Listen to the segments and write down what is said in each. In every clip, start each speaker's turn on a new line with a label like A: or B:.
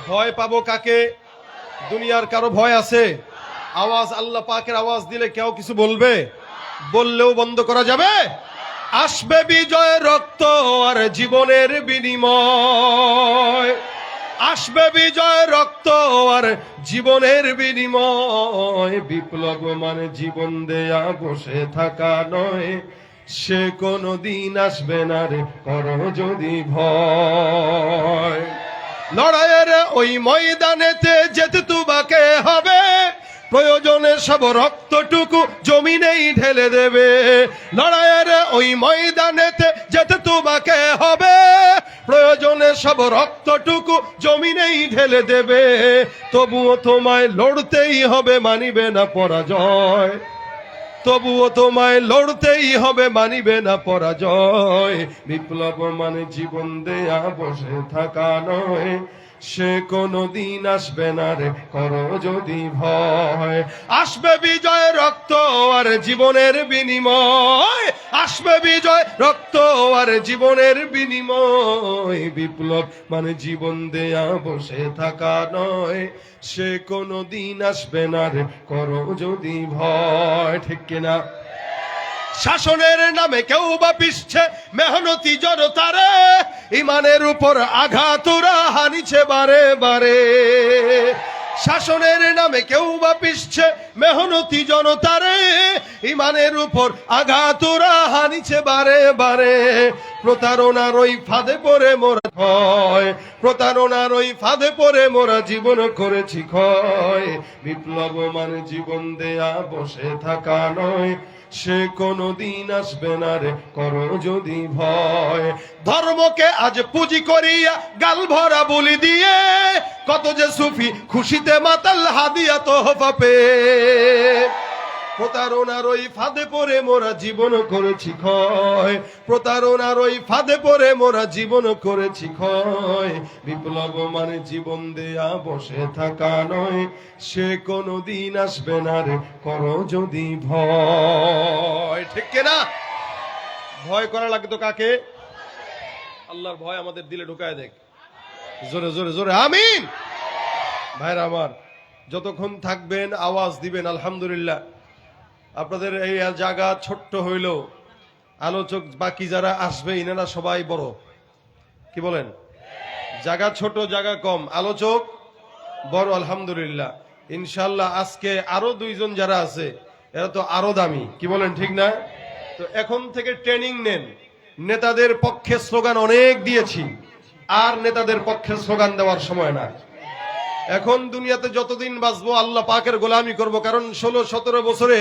A: ভয় পাবো কাকে? দুনিয়ার কারো ভয় আছে? আওয়াজ আল্লাহ পাকের আওয়াজ দিলে কেউ কিছু বলবে? বললেও বন্ধ করা যাবে? আসবে বিজয়, রক্ত আর জীবনের বিনিময়। আসবে বিজয়, রক্ত আর জীবনের বিনিময়। বিপ্লব মানে জীবন দেয়া বসে থাকা নয়, সে কোনো দিন আসবে না রে, করো যদি ভয়। লড়াইয়ের ওই ময়দানেতে যেতে তোমাকে হবে, প্রয়োজনে সব রক্তটুকু জমিনেই ঢেলে দেবে। লড়াইয়ের ওই ময়দানেতে যেতে তোমাকে হবে, প্রয়োজনে সব রক্তটুকু জমিনেই ঢেলে দেবে। তবুও তোমায় লড়তেই হবে, মানিবে না পরাজয়। তবুও তোমায় লড়তেই হবে, মানিবে না পরাজয়। বিপ্লব মানে জীবন দেয়া বসে থাকা নয়, সে কোনো দিন আসবে না রে, করো যদি ভয়। আসবে বিজয়, রক্ত আর জীবনের বিনিময়। আসবে বিজয়, রক্ত আর জীবনের বিনিময়। বিপ্লব মানে জীবন দেয়া বসে থাকা নয়, সে কোনো দিন আসবে না রে, করো যদি ভয়। ঠিক কিনা? শাসনের নামে কেউ বা পিছছে মেহনতি জনতারে, ইমানের উপর আঘাত ওরা হানিছে বারে বারে। শাসনের নামে কেউ বা পিছছে মেহনতি জনতারে, ইমানের উপর আঘাত ওরা হানিছে বারে বারে। প্রতারণার ওই ফাঁদে পড়ে মোরা ক্ষয়, প্রতারণার ওই ফাঁদে পড়ে মোরা জীবন করেছি ক্ষয়। বিপ্লব মানে জীবন দেয়া বসে থাকা নয়, সে কোনো দিন আসবে না রে, করো যদি ভয়। ধর্মকে আজ পুঁজি করিয়া গাল ভরা বলি দিয়ে, কত যে সুফি খুশিতে মাতাল হাদিয়া তোহফা পেয়ে। প্রতারণার ওই ফাঁদে পড়ে মোরা জীবন করেছি ক্ষয়, প্রতারণার ওই ফাঁদে পড়ে মোরা জীবন করেছি ক্ষয়। বিপ্লব মানে জীবন দেয়া বসে থাকা নয়, সে কোনো দিন আসবে না রে, করো যদি ভয়। ঠিক কিনা? ভয় করা লাগতো কাকে? আল্লাহর ভয় আমাদের দিলে ঢুকায় দেখ। জোরে জোরে জোরে আমিন। ভাইরা আমার, যতক্ষণ থাকবেন আওয়াজ দিবেন আলহামদুলিল্লাহ। আপনাদের এই জায়গা ছোট্ট হইলেও আলোচক বাকি যারা আসবে ইনারা সবাই বড়। কি বলেন? জায়গা ছোট, জায়গা কম, আলোচক বড় আলহামদুলিল্লাহ। ইনশাল্লাহ আজকে আরো দুইজন যারা আছে এরা তো আরো দামি। কি বলেন? ঠিক না? তো এখন থেকে ট্রেনিং নেন। নেতাদের পক্ষে স্লোগান অনেক দিয়েছি, আর নেতাদের পক্ষে স্লোগান দেওয়ার সময় না। এখন দুনিয়াতে যতদিন বাঁচবো আল্লাহ পাকের গোলামি করব। কারণ 16-17 বছরে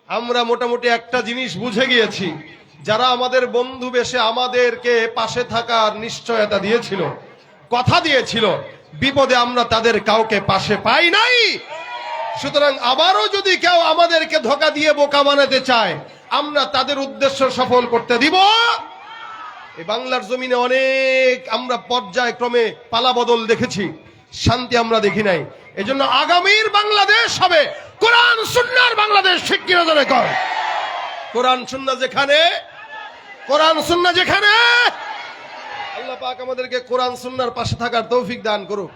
A: আমরা মোটামুটি একটা জিনিস বুঝে গিয়েছি, যারা আমাদের বন্ধু বেশে আমাদেরকে পাশে থাকার নিশ্চয়তা দিয়েছিল, কথা দিয়েছিল, বিপদে আমরা তাদের কাউকে পাশে পাই নাই। সুতরাং আবারও যদি কেউ আমাদেরকে ধোঁকা দিয়ে বোকা বানাতে চায়, আমরা তাদের উদ্দেশ্য সফল করতে দিব। এই বাংলার জমিনে অনেক আমরা পর্যায়ক্রমে পালাবদল দেখেছি, শান্তি আমরা দেখি নাই। এজন্য আগামীর বাংলাদেশ হবে কোরআন সুন্নাহর বাংলাদেশ। ঠিক কিনা ধরে কর? কোরআন সুন্নাহ যেখানে, কোরআন সুন্নাহ যেখানে, আল্লাহ পাক আমাদেরকে কোরআন সুন্নাহর পাশে থাকার তৌফিক দান করুক।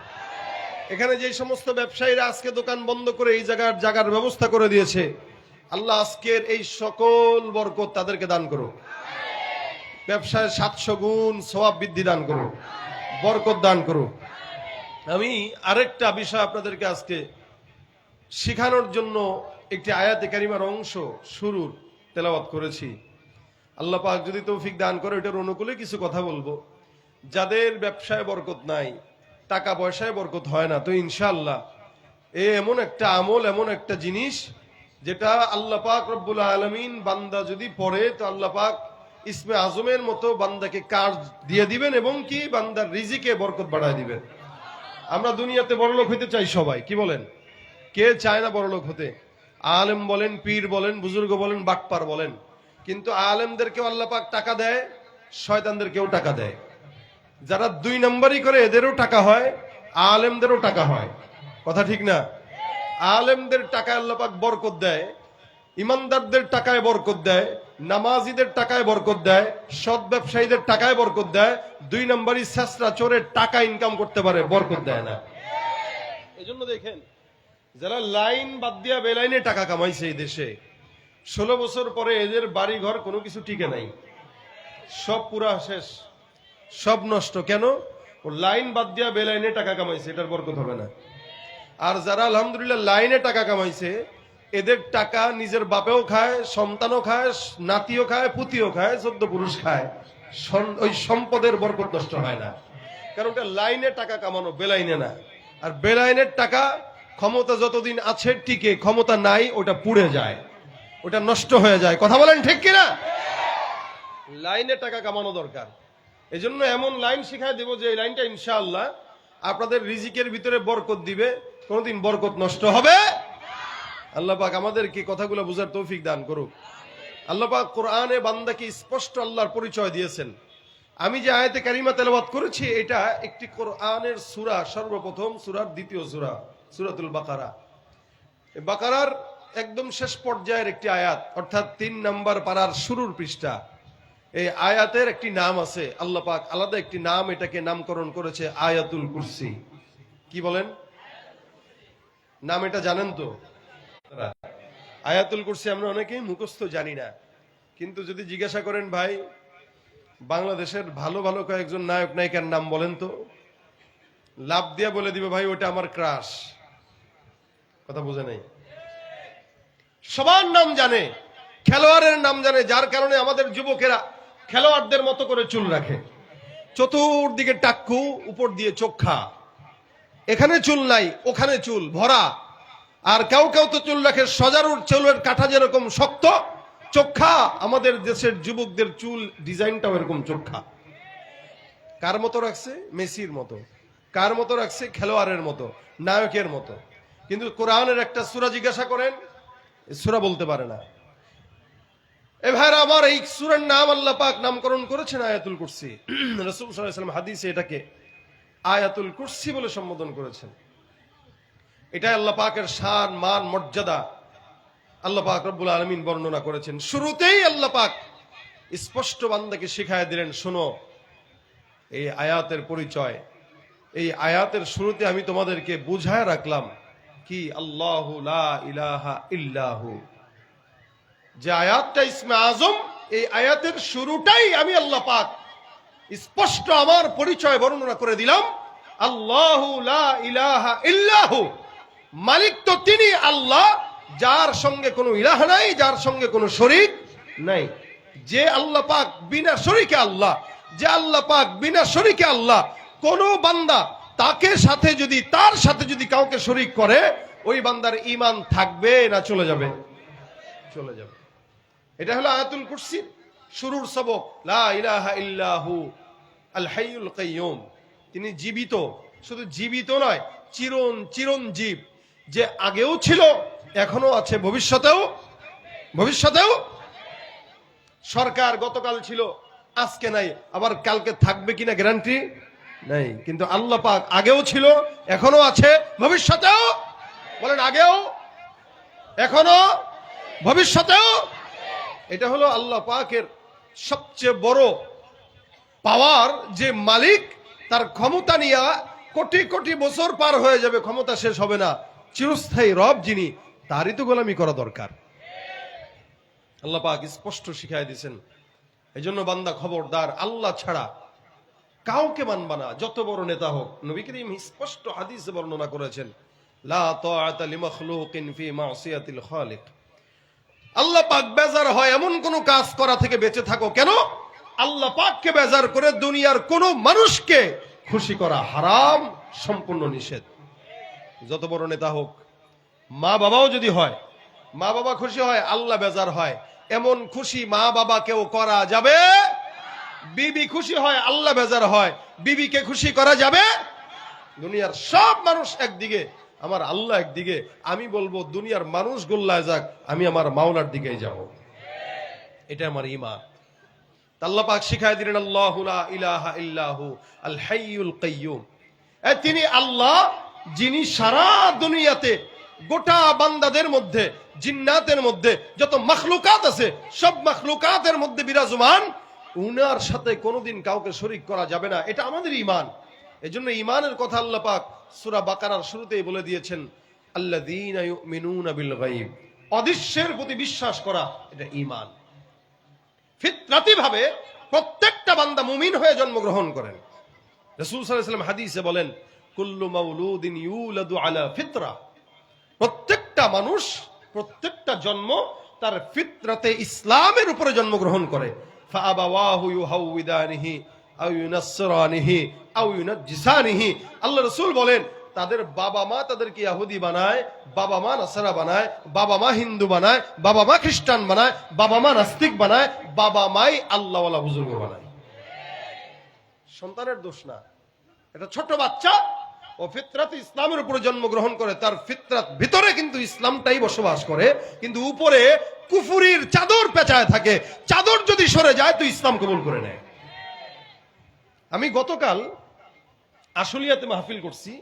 A: এখানে যে সমস্ত ব্যবসায়ীরা আজকে দোকান বন্ধ করে এই জায়গার ব্যবস্থা করে দিয়েছে, আল্লাহ আজকের এই সকল বরকত তাদেরকে দান করুক। ব্যবসায় 700 গুণ সওয়াব বৃদ্ধি দান করুক, বরকত দান করুক। আমি আরেকটা বিষয় আপনাদেরকে আজকে শিখানোর জন্য একটি আয়াতে কারিমার অংশ শুরুর তেলাওয়াত করেছি। আল্লাহ পাক যদি তৌফিক দান করে এটার অনুকূলে কিছু কথা বলবো। যাদের ব্যবসায় বরকত নাই, টাকা পয়সায় বরকত হয় না, তো ইনশাআল্লাহ এমন একটা আমল, এমন একটা জিনিস যেটা আল্লাহ পাক রব্বুল আলামিন বান্দা যদি পড়ে, তো আল্লাহ পাক ইসমে আজমের মতো বান্দাকে কাজ দিয়ে দিবেন এবং কি বান্দার রিজিকে বরকত বাড়ায় দিবেন। আমরা দুনিয়াতে বড়লোক হইতে চাই সবাই। কি বলেন? কে চায় না বড়লোক হতে? আলেম বলেন, পীর বলেন, বুজুর্গ বলেন, বাটপার বলেন। কিন্তু আলেমদেরকেও আল্লাহ পাক টাকা দেয়, শয়তানদেরকেও টাকা দেয়। যারা 2 নম্বরই করে এদেরও টাকা হয়, আলেমদেরও টাকা হয়। কথা ঠিক না? আলেমদের টাকা আল্লাহ পাক বরকত দেয়, ইমানদারদের টাকায় বরকত দেয়, নামাজিদের টাকায় বরকত দেয়, সৎ ব্যবসায়ীদের টাকায় বরকত দেয়। 2 নম্বরই ছেঁচড়া চোরের টাকা ইনকাম করতে পারে, বরকত দেয় না। এজন্য দেখেন, যারা লাইন বাদ দিয়া বেলাইনে টাকা কামাইছে এই দেশে, 16 বছর পরে এদের বাড়ি ঘর কোনো কিছু টিকে নাই, সব পুরা শেষ, সব নষ্ট। কেন? ও লাইন বাদ দিয়া বেলাইনে টাকা কামাইছে, এটার বরকত হবে না। আর যারা আলহামদুলিল্লাহ লাইনে টাকা কামাইছে, এদের টাকা নিজের বাপেও খায়, সন্তানও খায়, নাতিও খায়, পুতিও খায়, 14 পুরুষ খায়, ওই সম্পদের বরকত নষ্ট হয় না। কারণ ওটা লাইনে টাকা কামানো, বেলাইনে না। আর বেলাইনের টাকা ক্ষমতা যতদিন আছে টিকে, ক্ষমতা নাই ওটা পুড়ে যায়, ওটা নষ্ট হয়ে যায়। কথা বলেন ঠিক কিনা? লাইনে টাকা কামানো দরকার। এজন্য এমন লাইন শিখাই দেব যে এই লাইনটা ইনশাআল্লাহ আপনাদের রিজিকের ভিতরে বরকত দিবে, কোনদিন বরকত নষ্ট হবে। আল্লাহ পাক আমাদেরকে কথাগুলো বুঝার তৌফিক দান করুক। আল্লাহ পাক কোরআনে বান্দাকে স্পষ্ট আল্লাহর পরিচয় দিয়েছেন। আমি যে আয়াতে কারিমা তেলাওয়াত করেছি, এটা একটি কোরআনের সূরা, সর্বপ্রথম সূরার দ্বিতীয় সূরা, সূরাতুল বাকারা। এই বাকারার একদম শেষ পর্যায়ের একটি আয়াত, অর্থাৎ 3 নম্বর পারার শুরুর পৃষ্ঠা। এই আয়াতের একটি নাম আছে, আল্লাহ পাক আলাদা একটি নাম এটাকে নামকরণ করেছে আয়াতুল কুরসি। কি বলেন? নাম এটা জানেন তো? আয়াতুল কুরসি আমরা অনেকেই মুখস্থ জানি না, কিন্তু যদি জিজ্ঞাসা করেন ভাই বাংলাদেশের ভালো ভালো কয়েকজন নায়ক নায়িকার নাম বলেন তো, লাভ দিয়ে বলে দিবে ভাই ওটা আমার ক্রাশ। কথা বুঝে নাই? সবার নাম জানে, খেলোয়াড়ের নাম জানে, যার কারণে আমাদের যুবকেরা খেলোয়াড়দের মতো করে চুল রাখে, চতুর্দিকে টাক্কু, উপর দিয়ে চোখা, এখানে চুল নাই ওখানে চুল ভরা। আর কেউ কেউ তো চুল রাখে সজারুর চুলের কাঠা যেরকম শক্ত, চোখা। আমাদের দেশের যুবকদের চুল ডিজাইনটাও এরকম চোখা। কার মতো রাখছে? মেসির মতো। কার মতো রাখছে? খেলোয়াড়ের মতো, নায়কের মতো। কিন্তু কোরআনের একটা সূরা জিজ্ঞাসা করেন, সূরা বলতে পারে না। এ ভাইরা আমার, এই সূরার নাম আল্লাহ পাক নামকরণ করেছেন আয়াতুল কুরসি। রাসূল সাল্লাল্লাহু আলাইহি ওয়াসাল্লাম হাদিসে এটাকে আয়াতুল কুরসি বলে সম্বোধন করেছেন। এটা আল্লাহ পাকের শান, মান, মর্যাদা আল্লাহ পাক রব্বুল আলামিন বর্ণনা করেছেন। শুরুতেই আল্লাহ পাক স্পষ্ট বান্দাকে শিখায় দিলেন, শোনো এই আয়াতের পরিচয়। এই আয়াতের শুরুতে আমি তোমাদেরকে বুঝায় রাখলাম কি, আল্লাহু লা ইলাহা ইল্লাহু। যে আয়াতটা ইসমে আজম, এই আয়াতের শুরুটাই আমি আল্লাহ পাক স্পষ্ট আমার পরিচয় বর্ণনা করে দিলাম। আল্লাহু লা ইলাহা ইল্লাহু, মালিক তো তিনি আল্লাহ, যার সঙ্গে কোনো ইলাহ নাই, যার সঙ্গে কোনো শরীক নাই। যে আল্লাহ পাক বিনা শরীকে আল্লাহ, যে আল্লাহ পাক বিনা শরীকে আল্লাহ, কোন বান্দা তাকে সাথে যদি, তার সাথে যদি কাউকে শরীক করে, ওই বান্দার ঈমান থাকবে না চলে যাবে? চলে যাবে। এটা হলো আয়াতুল কুরসির শুরুর সবক। লা ইলাহা ইল্লাহু আল হাইয়ুল কাইয়ুম। তিনি জীবিত, শুধু জীবিত নয়, চিরঞ্জীব। যে আগেও ছিল, এখনো আছে, ভবিষ্যতেও। সরকার গতকাল ছিল, আজকে নাই, আবার কালকে থাকবে কিনা গ্যারান্টি নাই। কিন্তু আল্লাহ পাক আগেও ছিল, এখনো আছে, ভবিষ্যতেও। বলেন আগেও, এখনো, ভবিষ্যতেও। এটা হলো আল্লাহ পাকের সবচেয়ে বড় পাওয়ার, যে মালিক, তার ক্ষমতা নিয়ে কোটি কোটি বছর পার হয়ে যাবে, ক্ষমতা শেষ হবে না। চিরস্থায়ী রব যিনি, তারই তো গোলামি করা দরকার। আল্লাহ পাক স্পষ্ট শিখাই দিয়েছেন। এই জন্য বান্দা খবরদার, আল্লাহ ছাড়া কাউকে মানবা না, যত বড় নেতা হোক। নবী করিম স্পষ্ট হাদিসে বর্ণনা করেছেন, লা তাআতা লিমাখলুকিন ফি মাসিয়াতিল খালিক। আল্লাহ পাক বেজার হয় এমন কোন কাজ করা থেকে বেঁচে থাকো। কেন? আল্লাহ পাককে বেজার করে দুনিয়ার কোন মানুষকে খুশি করা হারাম, সম্পূর্ণ নিষেধ। যত বড় নেতা হোক, মা বাবাও যদি হয়, মা বাবা খুশি হয়, আল্লাহ বেজার হয়, এমন খুশি মা বাবাকেও করা যাবে। বিবি খুশি হয়, আল্লাহ বেজার হয়, বিবিকে খুশি করা যাবে। দুনিয়ার সব মানুষ একদিকে, আমার আল্লাহ একদিকে। আমি বলবো দুনিয়ার মানুষ গোল্লায় যাক, আমি আমার মাওলার দিকেই যাব। এটা আমার ঈমান। আল্লাহ পাক শিখায় দিলেন, আল্লাহু লা ইলাহা ইল্লাহু আল হাইয়ুল কাইয়ুম। তিনি আল্লাহ, যিনি সারা দুনিয়াতে গোটা বান্দাদের মধ্যে, জিন্নাতের মধ্যে যত মাখলুকাত আছে সব মাখলুকাতের মধ্যে বিরাজমান, উনার সাথে কোনোদিন কাউকে শরীক করা যাবে না। এটা আমাদের ঈমান। এজন্য ঈমানের কথা আল্লাহ পাক সূরা বাকারার শুরুতেই বলে দিয়েছেন, আল্লাযীনা ইউমিনুনা বিল গায়ব, অদৃশ্যের প্রতি বিশ্বাস করা, এটা ঈমান। ফিতরাতি ভাবে প্রত্যেকটা বান্দা মুমিন হয়ে জন্মগ্রহণ করেন। রাসূল সাল্লাল্লাহু আলাইহি ওয়াসাল্লাম হাদিসে বলেন, কুল্লু মাউলুদিন ইউলাদু আলা ফিতরা, প্রত্যেকটা মানুষ, প্রত্যেকটা জন্ম তার ফিতরাতে ইসলামের উপরে জন্মগ্রহণ করে। ফাআবাওয়াহু ইউহাউইদানিহি আও ইউনাসসিরানিহি আও ইউনাজ্জিসানিহি, আল্লাহ রাসূল বলেন তাদের বাবা মা তাদেরকে ইহুদি বানায়, বাবা মা নাসারা বানায়, বাবা মা হিন্দু বানায়, বাবা মা খ্রিস্টান বানায়, বাবা মা নাস্তিক বানায়, বাবা মাই আল্লাহওয়ালা বুজুর্গ বানায়। সন্তানের দোষ না, এটা ছোট বাচ্চা ও ফিতরাত ইসলামের উপরে জন্মগ্রহণ করে, তার ফিতরাত ভিতরে কিন্তু ইসলামটাই বসবাস করে, কিন্তু উপরে কুফুরির চাদর পেঁচায় থাকে। চাদর যদি সরে যায় তো ইসলাম কবুল করে নেয়। আমি গতকাল আশুলিয়াতে মাহফিল করছি,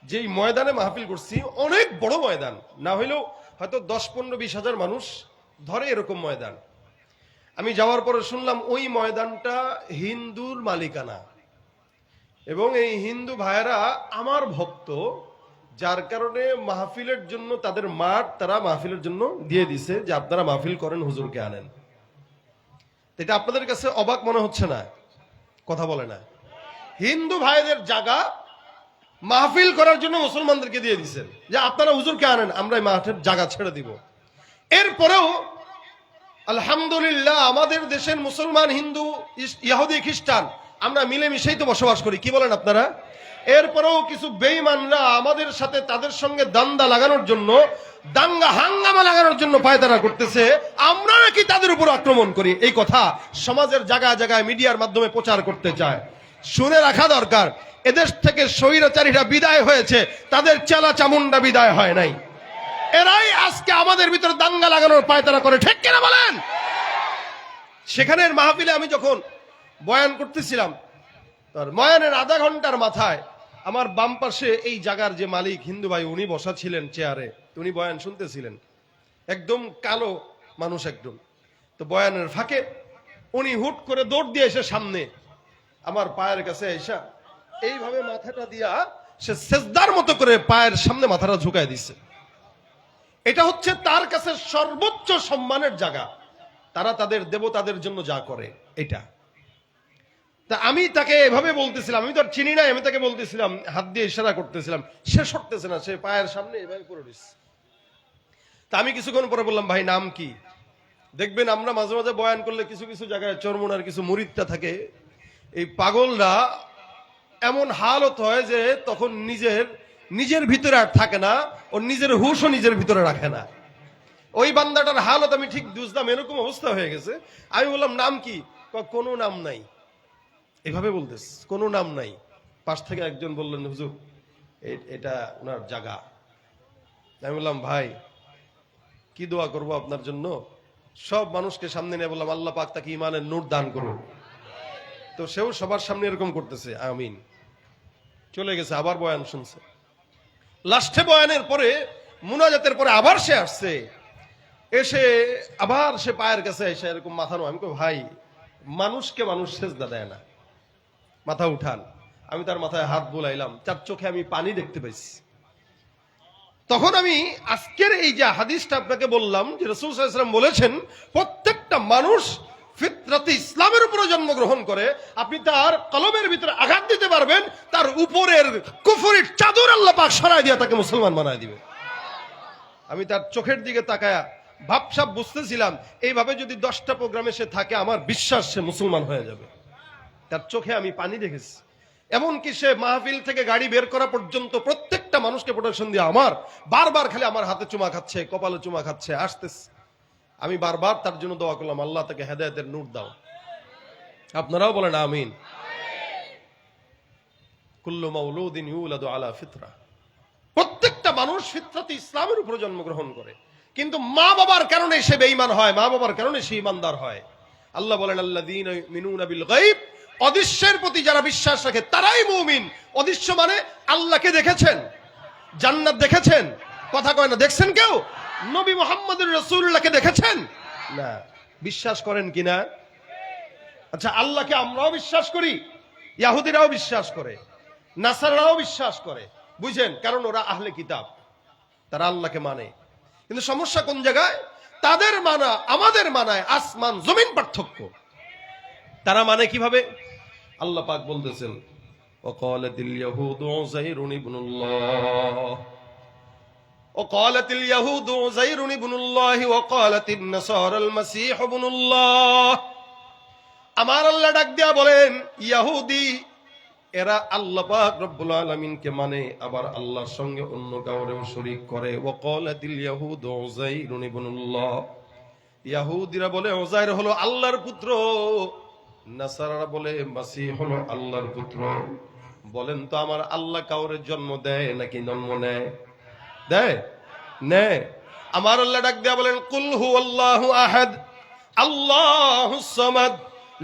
A: যেই ময়দানে মাহফিল করছি অনেক বড় ময়দান, না হইলেও হয়তো 10-15-20 হাজার মানুষ ধরে এরকম ময়দান। আমি যাওয়ার পরে শুনলাম ওই ময়দানটা হিন্দুর মালিকানা, এবং এই হিন্দু ভাইয়েরা আমার ভক্ত, যার কারণে মাহফিলের জন্য তাদের মাঠ তারা মাহফিলের জন্য দিয়ে দিছে যে আপনারা মাহফিল করেন, হুজুরকে আনেন। এটা আপনাদের কাছে অবাক মনে হচ্ছে না? কথা বলে না। হিন্দু ভাইদের জায়গা মাহফিল করার জন্য মুসলমানদেরকে দিয়ে দিচ্ছেন যে আপনারা হুজুরকে আনেন, আমরা এই মাঠের জায়গা ছেড়ে দিব। এরপরেও আলহামদুলিল্লাহ আমাদের দেশের মুসলমান, হিন্দু, ইহুদি, খ্রিস্টান আমরা মিলেমিশেই তো বসবাস করি, কি বলেন আপনারা? এরপরেও কিছু বেঈমানরা আমাদের সাথে তাদের সঙ্গে দাঙ্গা লাগানোর জন্য, দাঙ্গা হাঙ্গামা লাগানোর জন্য পায়তারা করতেছে, আমরা নাকি তাদের উপর আক্রমণ করি। এই কথা সমাজের জায়গায় জায়গায় মিডিয়ার মাধ্যমে প্রচার করতে চায়। শুনে রাখা দরকার, এদেশ থেকে স্বৈরাচারীরা বিদায় হয়েছে, তাদের চেলা চামুন্ডা বিদায় হয় নাই। এরাই আজকে আমাদের ভিতরে দাঙ্গা লাগানোর পায়তারা করে, ঠিক কিনা বলেন? সেখানের মাহফিলে আমি যখন বয়ান করতেছিলাম, তার বয়ানের আধা ঘন্টার মাথায় আমার বাম পাশে এই জায়গার যে মালিক হিন্দু ভাই, উনি বসা ছিলেন চেয়ারে, উনি বয়ান শুনতেছিলেন, একদম কালো মানুষ একদম। তো বয়ানের ফাঁকে উনি হুট করে দৌড় দিয়ে এসে সামনে আমার পায়ের কাছে এসে এইভাবে মাথাটা দিয়া সে সেজদার মতো করে পায়ের সামনে মাথাটা ঝুঁকায় দিচ্ছে। এটা হচ্ছে তার কাছে সর্বোচ্চ সম্মানের জায়গা, তারা তাদের দেবতাদের জন্য যা করে এটা। তা আমি তাকে এভাবে বলতেছিলাম, আমি তো আর চিনি না, আমি তাকে বলতেছিলাম, হাত দিয়ে ইশারা করতেছিলাম, সে সরতেছে না, সে পায়ের সামনে এভাবে করে দিচ্ছে। তা আমি কিছুক্ষণ পরে বললাম, ভাই নাম কি? দেখবেন আমরা মাঝে মাঝে বয়ান করলে কিছু কিছু জায়গায় চরমোনার কিছু মুরিদটা থাকে, এই পাগলরা এমন হালত হয় যে তখন নিজের ভিতরে আর থাকে না, ওর নিজের হুশও নিজের ভিতরে রাখে না। ওই বান্দাটার হালত আমি ঠিক বুঝলাম, এরকম অবস্থা হয়ে গেছে। আমি বললাম নাম কি? কোনো নাম নাই, এভাবে বলতেছ, কোনো নাম নাই। পাশ থেকে একজন বললেন, হুজুর এটা ওনার জায়গা। আমি বললাম, ভাই কি দোয়া করবো আপনার জন্য? সব মানুষকে সামনে নিয়ে বললাম, আল্লাহ পাক তাকে ঈমানের নূর দান করুন। তো সেও সবার সামনে এরকম করতেছে, আমিন। চলে গেছে, আবার বয়ান শুনছে। লাস্টে বয়ানের পরে, মুনাজাতের পরে আবার সে আসছে, এসে আবার সে পায়ের কাছে এসে এরকম মাথা নো। আমি কই, ভাই মানুষকে মানুষ সেজদা দেয় না, মাথা উঠান। আমি তার মাথায় হাত বুলাইলাম, তার চোখে আমি পানি দেখতে পাইছি। তখন আমি আজকের এই যে হাদিসটা আপনাকে বললাম, যে রাসূল সাল্লাল্লাহু আলাইহি ওয়াসাল্লাম বলেছেন প্রত্যেকটা মানুষ ফিতরাতে ইসলামের উপরে জন্মগ্রহণ করে, আপনি তার কলবের ভিতরে আঘাত দিতে পারবেন, তার উপরের কুফরির চাদর আল্লাহ পাক সরায় দিয়ে তাকে মুসলমান বানায় দিবে। আমি তার চোখের দিকে তাকায়া ভাবসাব বুঝতেছিলাম, এইভাবে যদি 10টা প্রোগ্রামে সে থাকে, আমার বিশ্বাস সে মুসলমান হয়ে যাবে। তার চোখে আমি পানি দেখেছি। এমনকি সে মাহফিল থেকে গাড়ি বের করা পর্যন্ত প্রত্যেকটা মানুষকে প্রোটেকশন দিয়ে আমার বারবার খালি আমার হাতে চুমা খাচ্ছে, কপালে চুমা খাচ্ছে, আসতেছে। আমি বারবার তার জন্য দোয়া করলাম, আল্লাহ তাকে হেদায়েতের নূর দাও। আপনারাও বলেন আমিন। কুল্লু মাউলুদিন ইউলাদু আলা ফিতরা, প্রত্যেকটা মানুষ ফিতরাতে ইসলামের উপরে জন্মগ্রহণ করে, কিন্তু মা বাবার কারণে সে বেঈমান হয়, মা বাবার কারণে সে ঈমানদার হয়। আল্লাহ বলেন, আল্লাযীনা ইউমিনুনা বিল গায়ব, অদৃশ্যের প্রতি যারা বিশ্বাস রাখে তারাই মুমিন। অদৃশ্য মানে আল্লাহকে দেখেছেন, জান্নাত দেখেছেন, কথা কয় না। দেখছেন কেউ নবী মুহাম্মদুর রাসূলুল্লাহকে দেখেছেন? না। বিশ্বাস করেন কিনা? আচ্ছা, আল্লাহকে আমরাও বিশ্বাস করি, ইহুদিরাও বিশ্বাস করে, নাসারারাও বিশ্বাস করে, বুঝেন? কারণ ওরা আহলে কিতাব, তারা আল্লাহকে মানে। কিন্তু সমস্যা কোন জায়গায়? তাদের মানা আমাদের মানায় আসমান জমিন পার্থক্য। তারা মানে কিভাবে? আল্লাহ পাক বলতেছেন, ওয়াকালাতিল ইয়াহুদু উযাইরুন ইবনুল্লাহ ওয়াকালাতিল ইয়াহুদু উযাইরুন ইবনুল্লাহ ওয়াকালাতিন নাসারাল মাসীহ ইবনুল্লাহ। আমার আল্লাহ ডাক দিয়া বলেন, ইহুদি এরা আল্লাহ পাক রব্বুল আলামিনকে মানে, আবার আল্লাহর সঙ্গে অন্য কাউরেও শরীক করে। ওয়াকালাতিল ইয়াহুদু উযাইরুন ইবনুল্লাহ, ইহুদিরা বলে উযাইর হলো আল্লাহর পুত্র, নাসারারা বলে মাসীহ হলো আল্লাহর পুত্র। বলেন তো, আমার আল্লাহ কাউরে জন্ম দেয় নাকি জন্ম নেয়? দেয়? নেয়। আমার আল্লাহ ডাক দিয়া বলেন, কুল হুয়াল্লাহু আহাদ আল্লাহুস সামাদ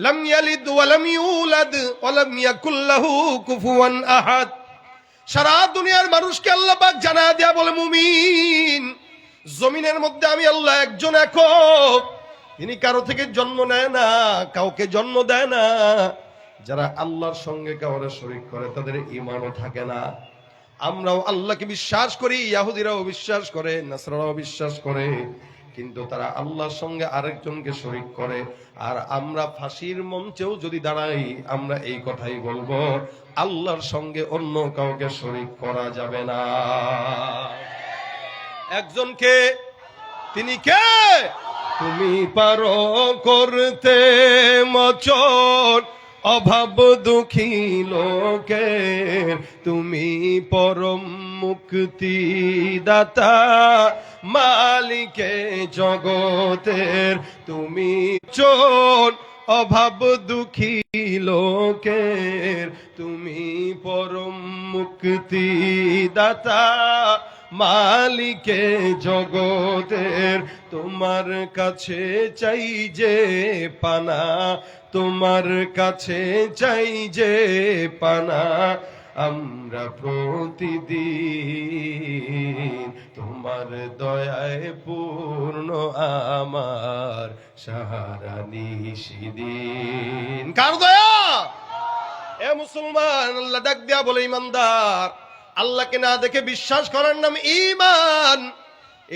A: লাম ইয়ালিদ ওয়া লাম ইউলাদ ওয়া লাম ইয়াকুল লাহু কুফুয়ান আহাদ। সারা দুনিয়ার মানুষকে আল্লাহ পাক জানায়া দেয়া বলে, মুমিন, জমিনের মধ্যে আমি আল্লাহ একজন একক, তিনি কারো থেকে জন্ম নেয় না, কাউকে জন্ম দেয় না। যারা আল্লাহর সঙ্গে কাউরে শরীক করে তাদের ঈমানও থাকে না। আমরাও আল্লাহকে বিশ্বাস করি, ইহুদিরাও বিশ্বাস করে, নাসারারাও বিশ্বাস করে, কিন্তু তারা আল্লাহর সঙ্গে আরেকজনকে শরীক করে। আর আমরা ফাঁসির মঞ্চেও যদি দাঁড়াই, আমরা এই কথাই বলবো, আল্লাহর সঙ্গে অন্য কাউকে শরীক করা যাবে না। একজনকে, তিনি কে? তুমি পারো করতে মোচন অভাব দুঃখী লোকের, তুমি পরম মুক্তি দাতা মালিকে জগতের, তুমি চোর অভাব দুঃখী লোকের, তুমি পরম মুক্তি দাতা মালিকে জগতের। তোমার কাছে চাই যে পানা, তোমার কাছে চাই যে পানা, আমরা প্রতিদিন তোমার দয়ায় পূর্ণ আমার সাহারা নিশিদিন। কার দয়া? এ মুসলমান, আল্লাহ ডাক দিয়া বলে, ইমানদার, আল্লাহকে না দেখে বিশ্বাস করার নাম ঈমান।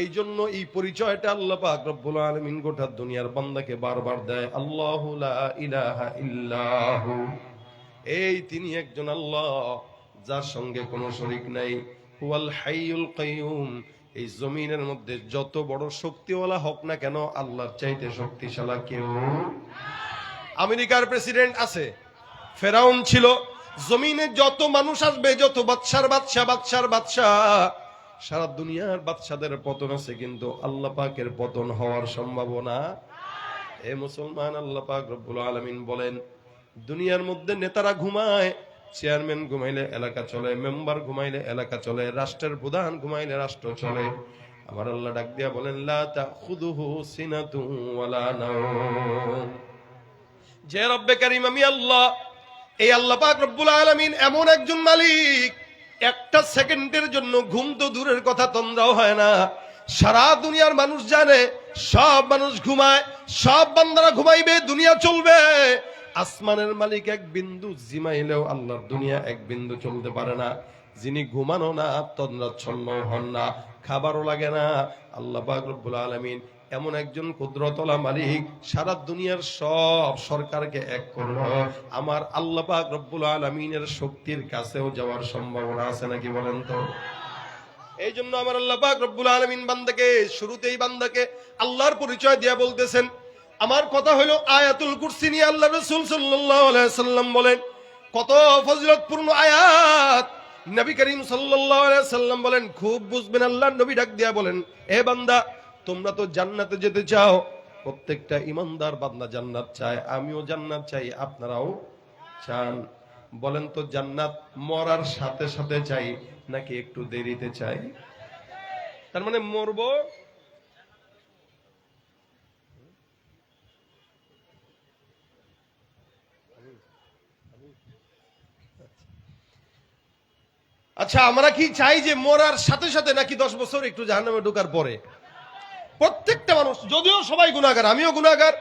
A: এই জন্য এই পরিচয়টা আল্লাহ পাক রব্বুল আলামিন গোটা দুনিয়ার বান্দাকে বারবার দেয়, আল্লাহু লা ইলাহা ইল্লাহু, এই তিনি একজন আল্লাহ, যার সঙ্গে কোনো শরীক নাই। হুয়াল হাইয়ুল কাইয়ুম, এই জমিনের মধ্যে যত বড় শক্তিওয়ালা হোক না কেন, আল্লাহর চাইতে শক্তিশালী কেউ। আমেরিকার প্রেসিডেন্ট আছে, ফেরাউন ছিল, জমিনে যত মানুষ আসবে, যত বাদশার বাদশা, সারা দুনিয়ার বাদশাদের পতন আছে, কিন্তু আল্লাহ পাকের পতন হওয়ার সম্ভাবনা। এ মুসলমান, আল্লাহ পাক রব্বুল আলামিন বলেন, দুনিয়ার মধ্যে নেতারা ঘুমায়, চেয়ারম্যান ঘুমাইলে এলাকা চলে, মেম্বার ঘুমাইলে এলাকা চলে, রাষ্ট্রের প্রধান ঘুমাইলে রাষ্ট্র চলে। আমার আল্লাহ ডাক দিয়া বলেন, লা তাখুযুহু সিনাতু ওয়ালা নাওম। যে রব্বে কারীম আমি আল্লাহ, এই আল্লাহ পাক রব্বুল আলামিন এমন একজন মালিক, একটা সেকেন্ডের জন্য ঘুম তো দূরের কথা, তন্দ্রাও হয় না। সারা দুনিয়ার মানুষ জানে, সব মানুষ ঘুমায়, সব বান্দারা ঘুমাইবে, দুনিয়া চলবে। আসমানের মালিক এক বিন্দু জিমাইলেও আল্লাহর দুনিয়া এক বিন্দু চলতে পারে না। যিনি ঘুমানো না, তন্দ্রাচ্ছন্ন হন না, খাবারও লাগে না, আল্লাহ পাক রব্বুল আলামিন এমন একজন কুদরতওয়ালা মালিক, সারা দুনিয়ার সব সরকারকে এক করলো, আমার আল্লাহ পাক রব্বুল আলামিনের শক্তির কাছেও যাওয়ার সম্ভাবনা আছে নাকি বলেন তো? এই জন্য আমার আল্লাহ পাক রব্বুল আলামিন বান্দাকে, শুরুতেই বান্দাকে আল্লাহর পরিচয় দিয়া বলতেছেন। আমার কথা হলো, আয়াতুল কুরসি নিয়ে আল্লাহ রাসূল সাল্লাল্লাহু আলাইহি সাল্লাম বলেন, কত ফজিলতপূর্ণ আয়াত। নবী করিম সাল্লাল্লাহু আলাইহি সাল্লাম বলেন, খুব বুঝবেন। আল্লাহর নবী ডাক দিয়া বলেন, এ বান্দা, তোমরা তো জান্নাতে যেতে চাও, প্রত্যেকটা ইমানদার বান্দা জান্নাত চায়, আমিও জান্নাত চাই, আপনারাও চান। বলেন তো, জান্নাত মরার সাথে সাথে চাই নাকি একটু দেরিতে চাই? তার মানে মরবো, আচ্ছা, আমরা কি চাই যে মরার সাথে সাথে নাকি 10 বছর একটু জাহান্নামে ঢোকার পরে? প্রত্যেকটা মানুষ, যদিও সবাই গুনাহগার, আমিও গুনাহগার,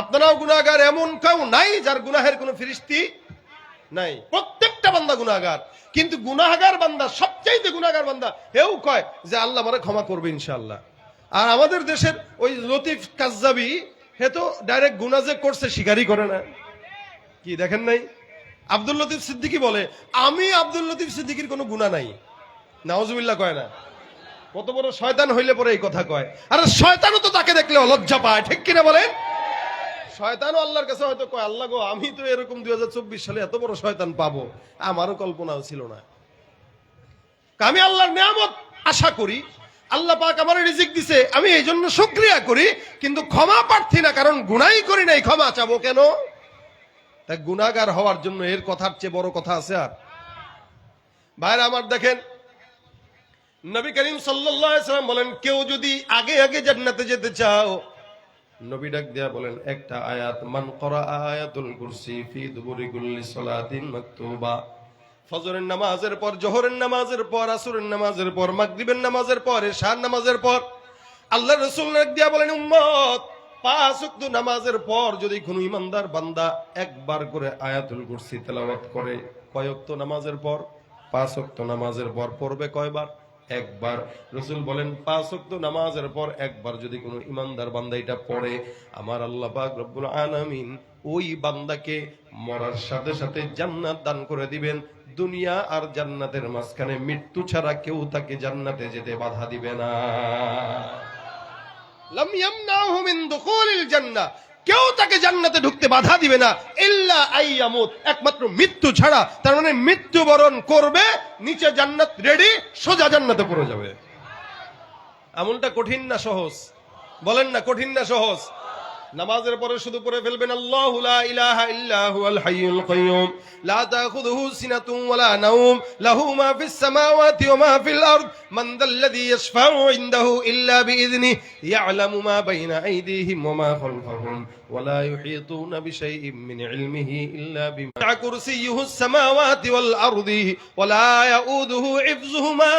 A: আপনারাও গুনাহগার, এমন কেউ নাই যার গুনাহের কোনো ফিরিস্তি নাই। প্রত্যেকটা বান্দা গুনাহগার, কিন্তু গুনাহগার বান্দা, সবচাইতে গুনাহগার বান্দা এও কয় যে আল্লাহ আমারে ক্ষমা করবে ইনশাআল্লাহ। আর আমাদের দেশের ওই লতিফ কাজ্জাবি, হে তো ডাইরেক্ট গুনাহ যে করছে স্বীকারই করে না। কি দেখেন নাই? আব্দুল লতিফ সিদ্দিকী বলে আমি আব্দুল লতিফ সিদ্দিকীর কোনো গুনাহ নাই, নাউজুবিল্লাহ কয় না। কত বড় শয়তান হইলে পরে এই কথা কয়। আরে শয়তানও তো তাকে দেখলে লজ্জা পায়, ঠিক কিনা বলেন? শয়তানও আল্লাহর কাছে হয়তো কয়, আল্লাহ গো, আমি তো এরকম 2024 সালে এত বড় শয়তান পাবো আমারও কল্পনাও ছিল না। আমি আল্লাহর নিয়ামত আশা করি, আল্লাহ পাক আমার রিজিক দিছে, আমি এই জন্য শুকরিয়া করি, কিন্তু ক্ষমা প্রার্থী না, কারণ গুনাই করি নাই, ক্ষমা চাবো কেন? তাই গুনাহগার হওয়ার জন্য এর কথার চেয়ে বড় কথা আছে? আর ভাইরা আমার, দেখেন নবী করিম সাল্লাল্লাহু আলাইহি ওয়াসাল্লাম বলেন, কেউ যদি আগে আগে জান্নাতে যেতে চাও, নবী ডাক দিয়া বলেন একটা আয়াত, মান করা আয়াতুল কুরসি ফি দুবুরি কুল্লি সালাতিন মাকতুবা। ফজরের নামাজের পর, জোহরের নামাজের পর, আসরের নামাজের পর, মাগরিবের নামাজের পর, এশার নামাজের পর আল্লাহর রাসূল ডাক দিয়া বলেন, উম্মত, 5 ওয়াক্ত নামাজের পর যদি কোনো ইমানদার বান্দা একবার করে আয়াতুল কুরসি তেলাওয়াত করে, কয় ওয়াক্ত নামাজের পর? 5 ওয়াক্ত নামাজের পর পড়বে কয়বার? একবার। রাসূল বলেন 5 ওয়াক্ত নামাজের পর একবার যদি কোনো ইমানদার বান্দা এটা পড়ে, আমার আল্লাহ পাক রব্বুল আলামিন ওই বান্দাকে মরার সাথে সাথে জান্নাত দান করে দিবেন। দুনিয়া আর জান্নাতের মাঝখানে মৃত্যু ছাড়া কেউ তাকে জান্নাতে যেতে বাধা দিবে না। লাম ইয়ামনাহু মিন দুখুলিল জান্নাহ, কেউ তাকে জান্নাতে ঢুকতে বাধা দিবে না, ইল্লা আইয়ামুত, একমাত্র মৃত্যু ছাড়া। তার মানে মৃত্যুবরণ করবে, নিচে জান্নাত রেডি, সোজা জান্নাতে পড়ে যাবে। আমলটা কঠিন না সহজ? বলেন না, কঠিন না সহজ? নামাজের পরে শুধু পড়ে ফেলবেন, আল্লাহু লা ইলাহা ইল্লা হুয়াল হাইয়ুল কাইয়্যুম লা তাখুযুহু সিনাতুন ওয়ালা নাওম লাহু মা ফিস সামাওয়াতি ওয়া মা ফিল আরদ মান যাল্লাযী ইয়াশফাউ ইনদাহু ইল্লা বিইযনিহি ইয়ালামু মা বাইনা আইদিহিম ওয়া মা খালফাহুম ওয়া লা ইউহীতুনা বিশাইইন মিন ইলমিহি ইল্লা বিমা কুরসিয়্যুহুস সামাওয়াতি ওয়াল আরদি ওয়া লা ইয়াউদুহু হিফযুহুমা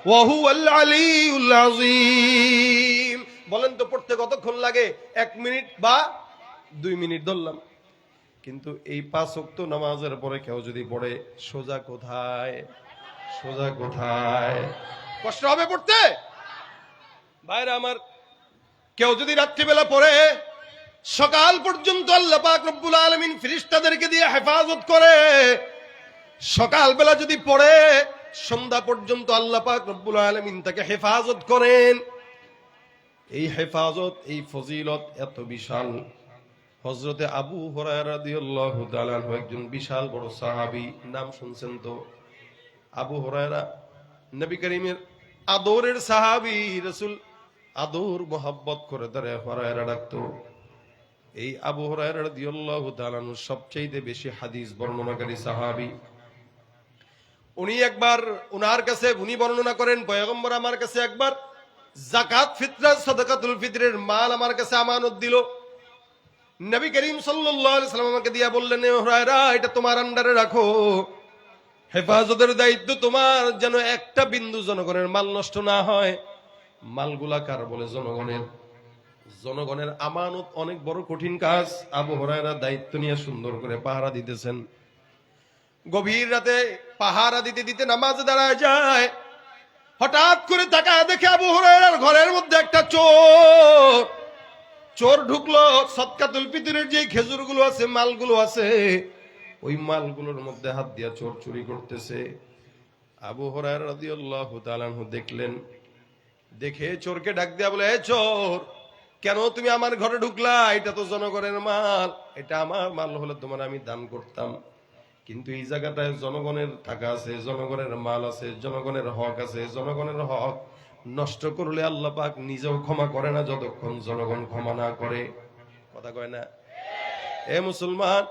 A: ওয়া হুয়াল আলিয়্যুল আযীম। বলেন তো পড়তে কতক্ষণ লাগে? 1 মিনিট বা 2 মিনিট ধরলাম, কিন্তু এই 5 ওয়াক্ত নামাজের পরে কেউ যদি পড়ে, সোজা কোথায়? সোজা কোথায়? কষ্ট হবে পড়তে? ভাইরা আমার, কেউ যদি রাত্রিবেলা পড়ে, সকাল পর্যন্ত আল্লাহ পাক রব্বুল আলামিন ফেরেশতাদেরকে দিয়ে হেফাজত করে। সকালবেলা যদি পড়ে, সন্ধ্যা পর্যন্ত আল্লাহ পাক রব্বুল আলামিন তাকে হেফাজত করেন। এই হেফাজত, এই ফজিলত এত বিশাল। হযরতে আবু হুরায়রা রাদিয়াল্লাহু তাআলা আনহু একজন বিশাল বড় সাহাবী, নাম শুনছেন তো? আবু হুরায়রা নবী করিমের আদরের সাহাবী, রাসূল আদর মোহাব্বত করে ধরে হুরায়রা ডাকতো। এই আবু হুরায়রা রাদিয়াল্লাহু তাআলা আনহু সবচেয়ে বেশি হাদিস বর্ণনাকারী সাহাবী। উনি একবার উনার কাছে উনি বর্ণনা করেন, পয়গম্বর আমার কাছে একবার যাকাত ফিতরা সাদাকাতুল ফিতরের মাল আমার কাছে আমানত দিল। নবী করিম সাল্লাল্লাহু আলাইহি ওয়াসাল্লাম আমাকে দিয়া বললেন, এ হুরায়রা, এটা তোমার আন্ডারে রাখো, হেফাজতের দায়িত্ব তোমার, যেন একটা বিন্দু জনগণের মাল নষ্ট না হয়। মালগুলা কার? বলে জনগণের। জনগণের আমানত অনেক বড় কঠিন কাজ। আবু হুরায়রা দায়িত্ব নিয়ে সুন্দর করে পাহারা দিতেছেন। গভীর রাতে পাহারা দিতে দিতে নামাজে দাঁড়ায় যায়। হঠাৎ করে তাকায় দেখে আবু হুরায়রার ঘরের মধ্যে একটা চোর ঢুকলো। সদকাতুল ফিতরের যে খেজুরগুলো আছে, মালগুলো আছে, ওই মালগুলোর মধ্যে হাত দিয়া চোর চুরি করতেছে। আবু হুরায়রা রাদিয়াল্লাহু তাআলা আনহু দেখলেন, দেখে চোরকে ডাক দিয়া বলে, এ চোর, কেন তুমি আমার ঘরে ঢুকলা? এটা তো জনগণের মাল, এটা আমার মাল হলে তোমার আমি দান করতাম, কিন্তু এই জায়গাটায় জনগণের টাকা আছে, জনগণের মাল আছে, জনগণের হক আছে। জনগণের হক নষ্ট করলে আল্লাহ পাক নিজেও ক্ষমা করে না যতক্ষণ জনগণ ক্ষমা না করে। কথা কয় না? এ মুসলমান,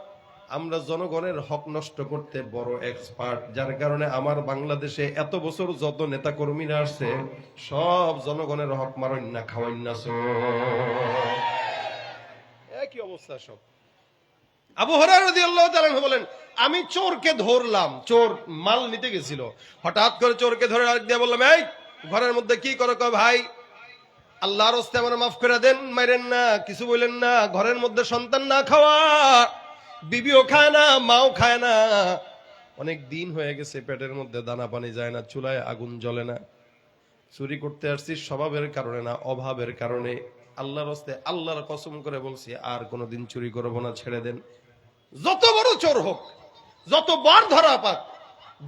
A: আমরা জনগণের হক নষ্ট করতে বড় এক্সপার্ট, যার কারণে আমার বাংলাদেশে এত বছর যত নেতা কর্মীরা আসছে, সব জনগণের হক মারেন না, খাওয়াইন না, একই অবস্থা সব। আবু হুরায়রা রাদিয়াল্লাহু তাআলা আনহু বলেন, আমি চোরকে ধরলাম, চোর মাল নিতে গেছিল, হঠাৎ করে চোরকে ধরে আরেক দিয়ে বললাম, এই ঘরের মধ্যে কি করো? কয়, ভাই আল্লাহর রাস্তায় আমার মাফ করে দেন, মাইরেন না, কিছু বললেন না, ঘরের মধ্যে সন্তান না খাওয়া, বিবিও খায় না, মাও খায় না, অনেক দিন হয়ে গেছে, পেটের মধ্যে দানা পানি যায় না, চুলায় আগুন জ্বলে না, চুরি করতে আসছি স্বভাবের কারণে না, অভাবের কারণে, আল্লাহর রাস্তায় আল্লাহর কসম করে বলছি আর কোনোদিন চুরি করবো না, ছেড়ে দেন। যত বড় চোর হোক, যতবার ধরা পাক,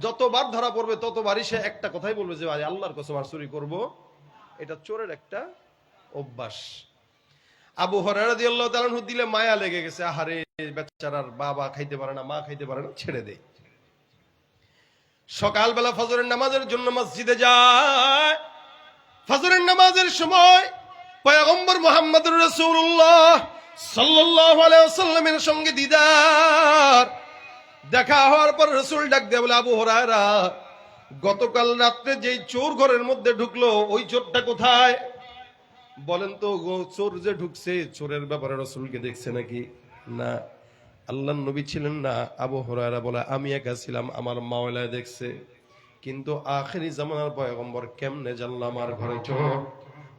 A: যতবার ধরা পড়বে ততবারই সে একটা কথাই বলবে যে আল্লাহর কসম আর চুরি করব। এটা চোরের একটা অভ্যাস। আবু হুরায়রা রাদিয়াল্লাহু তাআলা আনহু দিলে মায়া লেগে গেছে, আহারে বেচারার বাবা খাইতে পারে না, মা খাইতে পারে না, ছেড়ে দেয়। সকালবেলা ফজরের নামাজের জন্য মসজিদে যায়। ফজরের নামাজের সময় পয়গম্বর মুহাম্মদুর রাসূলুল্লাহ সাল্লাল্লাহু আলাইহি ওয়াসাল্লামের সঙ্গে দিদার দেখা হওয়ার পর রাসূল ডাক দিয়ে বলে, আবু হুরায়রা, গতকাল রাত্রে যেই চোর ঘরের মধ্যে ঢুকলো ওই চোরটা কোথায়? বলেন তো, চোর যে ঢুকছে, চোরের ব্যাপারে রাসূলকে দেখছে নাকি? না। আল্লাহর নবী ছিলেন না? আবু হুরায়রা বলে, আমি একা ছিলাম, আমার মাওলায় দেখছে, কিন্তু আখিরি জামানার পয়গম্বর কেমনে জানলো আমার ঘরে চোর?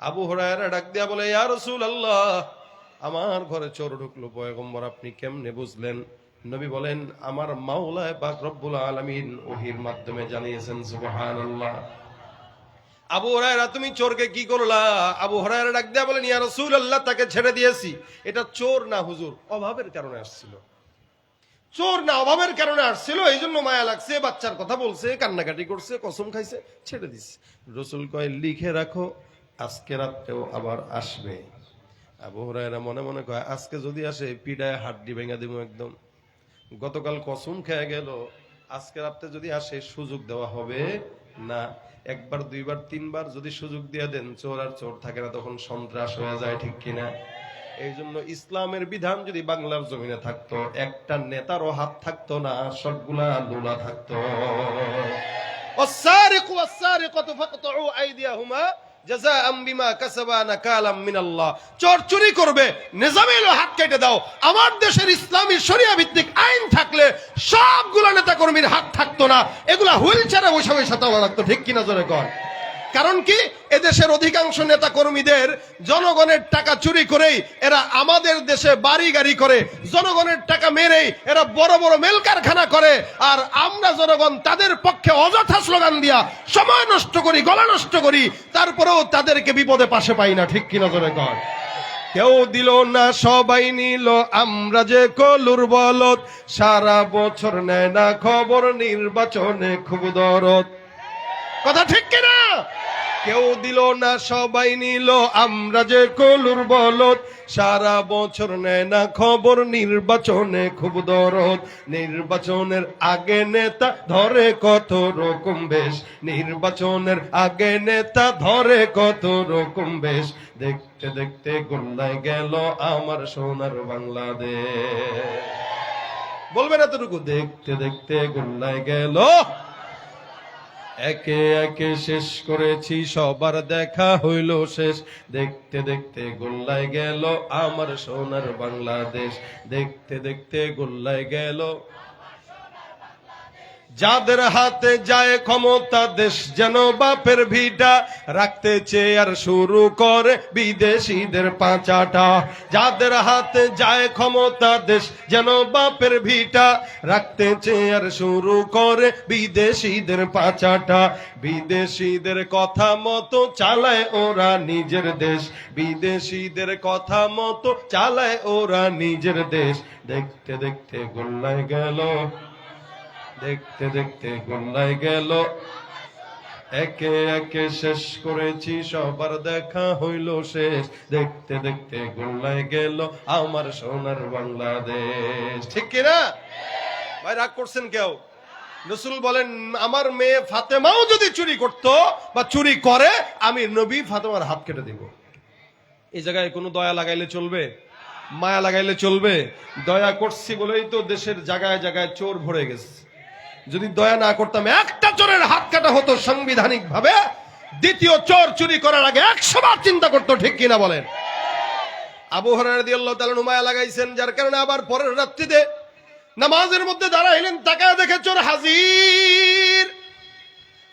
A: আবু হুরায়রা ডাক দিয়া বলে, ইয়া রাসূলুল্লাহ, আমার ঘরে চোর ঢুকলো, পয়গম্বর আপনি কেমনে বুঝলেন? নবী বলেন, আমার মাওলায় পাক রব্বুল আলামিন ওহীর মাধ্যমে জানিয়েছেন। সুবহানাল্লাহ। আবু হুরায়রা, তুমি চোরকে কি করলা? আবু হুরায়রা ডাক দিয়া বলেন, ইয়া রাসূলুল্লাহ, তাকে ছেড়ে দিয়েছি। এটা চোর না হুজুর, অভাবের কারণে আসছিল। চোর না, অভাবের কারণে আসছিল, এই জন্য মায়া লাগছে, বাচ্চার কথা বলছে, কান্নাকাটি করছে, কসম খাইছে, ছেড়ে দিছে। রাসূল কয়, লিখে রাখো, আজকে রাতেও আবার আসবে। আবু হুরায়রা মনে মনে কয়, আজকে যদি আসে পিডায় হাড্ডি ভেঙে দিব একদম। গতকাল কসম খেয়ে গেল, আজকে রাতে যদি আসে সুযোগ দেওয়া হবে না। একবার, দুইবার, তিনবার যদি সুযোগ দিয়ে দেন, চোর আর চোর থাকে না, তখন সন্ত্রাস হয়ে যায়, ঠিক কিনা? এই জন্য ইসলামের বিধান যদি বাংলার জমিনে থাকতো, একটা নেতারও হাত থাকতো না, সবগুলা লোলা থাকতো। ওয়াস-সারিকু ওয়াস-সারিকাতু ফাকতাউ আইদিয়াহুমা জাযাআম বিমা কাসাবা নাকালাম মিনাল্লাহ। চোর চুরি করবে, নিজামে হাত কেটে দাও। আমার দেশের ইসলামী শরিয়া ভিত্তিক আইন থাকলে সবগুলা নেতা কর্মীর হাত থাকতো না, এগুলা হুইল চেয়ারে বসে বসে তাওয়া লাগতো, ঠিক কিনা জোরে কর? কারণ কি, এদেশের অধিকাংশ নেতা কর্মীদের জনগণের টাকা চুরি করেই এরা আমাদের দেশে বাড়ি গাড়ি করে, জনগণের টাকা মেরেই এরা বড় বড় মেল কারখানা করে, আর আমরা জনগণ তাদের পক্ষে অযথা স্লোগান দিয়া সময় নষ্ট করি, গলা নষ্ট করি, তারপরেও তাদেরকে বিপদে পাশে পাই না, ঠিক কিনা জোরে কর? কেউ দিল না, সবাই নিল, আমরা যে কলুর বলদ, সারা বছর নেয় না খবর, নির্বাচনে খুব দরদ। কথা ঠিক কিনা? কেউ দিল না, সবাই নিল, আমরা যে কলুর বলদ, সারা বছর নেয় না খবর, নির্বাচনে খুব দরদ। নির্বাচনের আগে নেতা ধরে কত রকম বেশ, নির্বাচনের আগে নেতা ধরে কত রকম বেশ, দেখতে দেখতে গোল্লায় গেল আমার সোনার বাংলাদেশ। বলবেন এতটুকু, দেখতে দেখতে গোল্লায় গেল, একে একে শেষ করেছি, সবার দেখা হইল শেষ, দেখতে দেখতে গোল্লায় গেল আমার সোনার বাংলাদেশ, দেখতে দেখতে গোল্লায় গেল। যাদের হাতে যায় ক্ষমতা, দেশ যেন বাপের ভিটা, রাখতে চেয়ে আর শুরু করে বিদেশিদের পাঁচাটা। যাদের হাতে যায় ক্ষমতা, দেশ যেন বাপের ভিটা, রাখতে চেয়ে আর শুরু করে বিদেশিদের পাঁচাটা। বিদেশিদের কথা মতো চালায় ওরা নিজের দেশ, বিদেশিদের কথা মতো চালায় ওরা নিজের দেশ, দেখতে দেখতে গোল্লায় গেল, দেখতে দেখতে গোল্লায় গেল, একে একে শেষ করেছি, সবার দেখা হইল শেষ, দেখতে দেখতে গোল্লায় গেল আমার সোনার বাংলাদেশ। ঠিক কিনা ভাই? রাগ করছেন কেউ? রাসূল বলেন, আমার মেয়ে ফাতেমাও যদি চুরি করত বা চুরি করে, আমি নবী ফাতেমার হাত কেটে দিব। এই জায়গায় কোনো দয়া লাগাইলে চলবে? মায়া লাগাইলে চলবে? দয়া করছি বলেই তো দেশের জায়গায় জায়গায় চোর ভরে গেছে। যদি দয়া না করতাম, একটা চোরের হাত কাটা হতো সাংবিধানিক ভাবে, দ্বিতীয় চোর চুরি করার আগে 100 বার চিন্তা করতো, ঠিক কিনা বলেন? আবু হুরায়রা রাদিয়াল্লাহু তাআলা মায়া লাগাইছেন, যার কারণে আবার পরের রাত্রিতে নামাজের মধ্যে দাঁড়াইলেন, তাকায় দেখে চোর হাজির।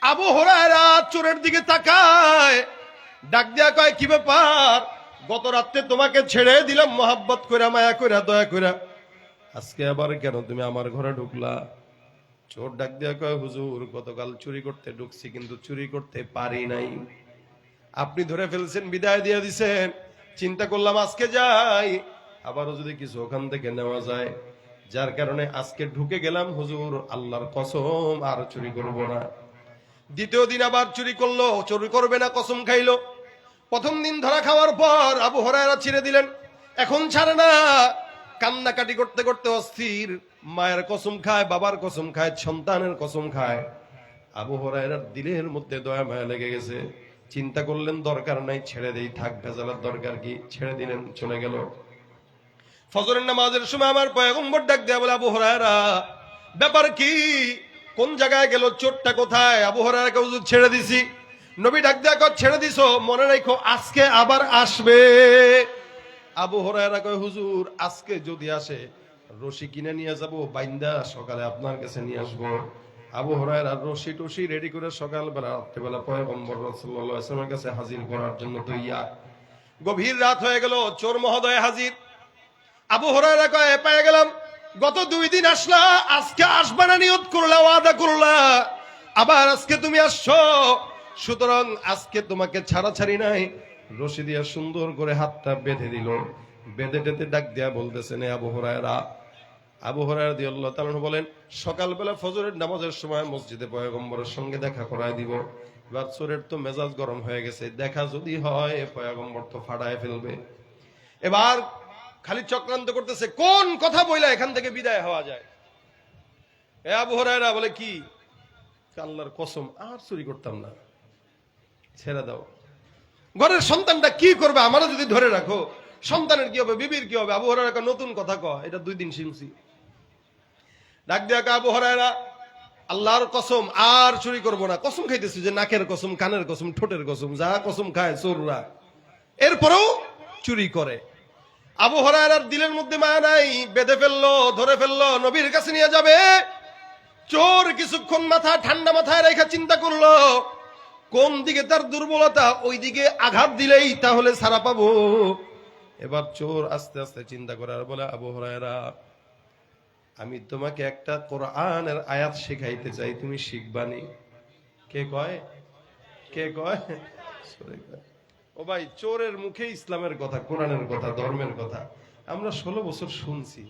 A: আবু হুরায়রা চোরের দিকে তাকায়, ডাক দিয়া কয়, কি ব্যাপার? গত রাতে তোমাকে ছেড়ে দিলাম মোহাব্বত কইরা, মায়া কইরা, দয়া কইরা, আজকে আবার কেন তুমি আমার ঘরে ঢুকলা? চোর ডাক দিয়া কয়, হুজুর গতকাল চুরি করতে ঢুকছি, কিন্তু চুরি করতে পারি নাই। আপনি ধরে ফেলছেন, বিদায় দিয়ে দিছেন, চিন্তা করলাম আজকে যাই, আবারও যদি কিছু ওখান থেকে নেওয়া যায়, যার কারণে আজকে ঢুকে গেলাম। হুজুর আল্লাহর কসম আর চুরি করব না। দ্বিতীয় দিন আবার চুরি করলো, চুরি করবে না কসম খাইলো। প্রথম দিন ধরা খাওয়ার পর আবু হুরায়রা ছেড়ে দিলেন, এখন ছাড়ে না, কান্নাকাটি করতে করতে অস্থির। মায়ের কসম খায়, বাবার কসম খায়, সন্তানের কসম খায়। আবু হুরায়রার দিলের মধ্যে দয়া মায়া লেগে গেছে। চিন্তা করলেন দরকার নাই, ছেড়ে দেই, থাক, ভেজালের দরকার কি। ছেড়ে দিলেন, চলে গেল। ফজরের নামাজের সময় আমার পয়গম্বর ডাক দেয়া বলে, আবু হুরায়রা ব্যাপার কি? কোন জায়গায় গেল? চোরটা কোথায়? আবু হুরায়রাকে হুজুর ছেড়ে দিছি। নবী ডাক দেয়া কয়, ছেড়ে দিছো, মনে রাখো আজকে আবার আসবে। আবু হুরায়রা কয়, হুজুর আজকে যদি আসে রশি কিনে নিয়ে যাব, বাইন্দা সকালে আপনার কাছে নিয়ে আসবো। আবু হুরায়রা রশি টশি রেডি করে সকালবেলা রাত্রেবেলা পয়গম্বর রাসূলুল্লাহ সাল্লাল্লাহু আলাইহি ওয়াসাল্লামের কাছে হাজির করার জন্য তৈয়ার। গভীর রাত হয়ে গেল, চোর মহোদয় হাজির। আবু হুরায়রা কয়, পেয়ে গেলাম, গত 2 দিন আসলা, আজকে আসবা না নিয়ত করলা, ওয়াদা করলা, আবার আজকে তুমি আসছো, সুতরাং আজকে তোমাকে ছাড়াছাড়ি নাই। রশি দিয়া সুন্দর করে হাতটা বেঁধে দিল। বেঁধে টেতে ডাক দিয়া বলতেছেন, আবু হুরায়রা। আবু হুরায়রা রাদিয়াল্লাহু তাআলা বলেন, সকালবেলা ফজরের নামাজের সময় মসজিদে পয়গম্বরের সঙ্গে দেখা করায় দিব। এবার চোরের তো মেজাজ গরম হয়ে গেছে, দেখা যদি হয় পয়গম্বর তো ফাড়ায় ফেলবে। এবার খালি চক্রান্ত করতেছে, কোন কথা বইলা এখান থেকে বিদায় হওয়া যায়। আবু হুরায়রা বলে, কি? আল্লাহর কসম আর চুরি করতাম না, ছেড়ে দাও। ঘরের সন্তানটা কি করবে? আমারও যদি ধরে রাখো, সন্তানের কি হবে, বিবির কি হবে? আবু হুরায়রা নতুন কথা কয়, এটা 2 দিন শুনছি। ডাক দিয়া আবু হুরায়রা, আল্লাহর কসম আর চুরি করব না। কসম খাইতেছি যে নাকের কসম, কানের কসম, ঠোঁটের কসম, যা কসম খায় চোররা, এরপরেও চুরি করে। আবু হুরায়রার দিলের মধ্যে মায়া নাই, বেঁধে ফেললো, ধরে ফেললো, নবীর কাছে নিয়ে যাবে। চোর কিছুক্ষণ মাথা ঠান্ডা মাথায় রেখে চিন্তা করলো, কোন দিকে তার দুর্বলতা, ওই দিকে আঘাত দিলেই তাহলে ছাড়া পাবো। এবার চোর আস্তে আস্তে চিন্তা করে আর বলে, আবু হুরায়রা আমি তোমাকে একটা কোরআনের আয়াত শেখাইতে চাই, তুমি শিখবানি। কে কয়? কে কয়? ও ভাই, চোরের মুখে ইসলামের কথা, কোরআনের কথা, ধর্মের কথা আমরা 16 বছর শুনছি।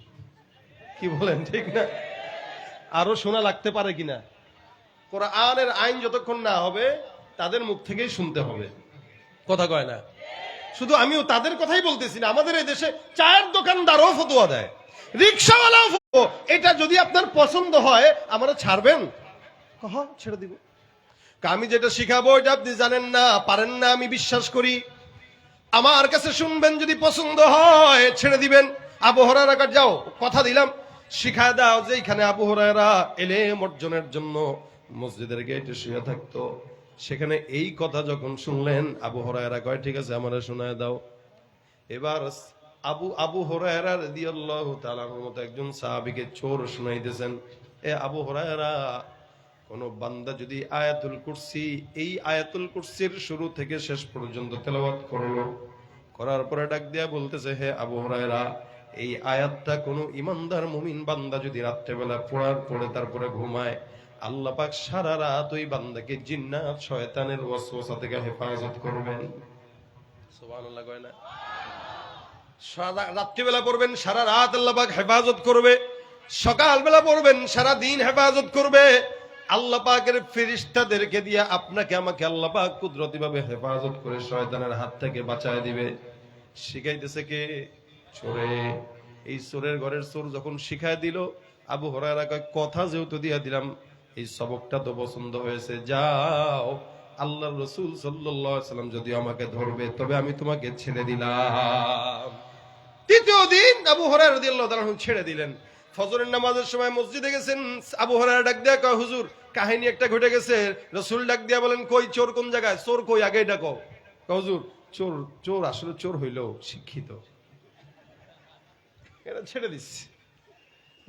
A: কি বলেন, ঠিক না? আরো শোনা লাগতে পারে কিনা? কোরআনের আইন যতক্ষণ না হবে তাদের মুখ থেকেই শুনতে হবে, কথা কয় না? শুধু আমিও তাদের কথাই বলতেছি না, আমাদের এই দেশে চায়ের দোকানদারও ফতোয়া দেয়, রিকশাওয়ালাও ফতোয়া। এটা যদি আপনার পছন্দ হয় আমরা ছাড়বেন? হ্যাঁ, ছেড়ে দিব। আমি যেটা শিখাবো এটা আপনি জানেন না, পারেন না, আমি বিশ্বাস করি। আমার কাছে শুনবেন, যদি পছন্দ হয় ছেড়ে দিবেন। আবু হুরায়রা যাও, কথা দিলাম, শিখায় দাও। যেখানে আবু হুরায়রা ইলম অর্জনের জন্য মসজিদের গেটে শুয়ে থাকতো, সেখানে এই কথা যখন শুনলেন, আবু হুরায়রা কয়, ঠিক আছে আমারে শোনায় দাও। এবার আবু হুরায়রা রাদিয়াল্লাহু তাআলার মতো একজন সাহাবীকে চোর শুনাইতেছেন, আবু হুরায়রা কোন বান্দা যদি আয়াতুল কুরসি, এই আয়াতুল কুরসির শুরু থেকে শেষ পর্যন্ত তেলাওয়াত করলো, করার পরে ডাক দিয়া বলতেছে, হে আবু হুরায়রা এই আয়াতটা কোন ইমানদার মুমিন বান্দা যদি রাত্রেবেলা পড়ার পরে তারপরে ঘুমায়, আল্লাহ পাক সারা রাত ওই বান্দাকে জিন্নাত শয়তানের ওয়াসওয়াসা থেকে হেফাজত করবেন। সুবহানাল্লাহ কয় না? সারা রাত্রিবেলা পড়বেন, সারা রাত আল্লাহ পাক হেফাজত করবে, সকালবেলা পড়বেন, সারা দিন হেফাজত করবে। আল্লাহ পাকের ফেরেশতাদেরকে দিয়ে আপনাকে আমাকে আল্লাহ পাক কুদরতি ভাবে হেফাজত করে শয়তানের হাত থেকে বাঁচায় দিবে। শিখাইতেছে কে? চোরে। এই চোরের ঘরের চোর যখন শিখায় দিল, আবু হুরায়রা কয়, কথা যেহেতু দিয়া দিলাম, এই সবকটা তো পছন্দ হয়েছে, যাও, আল্লাহর রাসূল সাল্লাল্লাহু আলাইহি ওয়াসাল্লাম যদি আমাকে ধরবে তবে আমি তোমাকে ছেড়ে দিলাম। তৃতীয় দিন আবু হুরায়রা রাদিয়াল্লাহু তাআলা ছেড়ে দিলেন। ফজরের নামাজের সময় মসজিদে গেছেন, আবু হুরায়রা ডাক দিয়া কয়, হুজুর কাহিনী একটা ঘটে গেছে। রাসূল ডাক দিয়া বলেন, কই চোর কোন জায়গায়? চোর কই, আগে এটা কও। হুজুর চোর আসলে চোর হইলো শিক্ষিত। এটা ছেড়ে দিচ্ছি।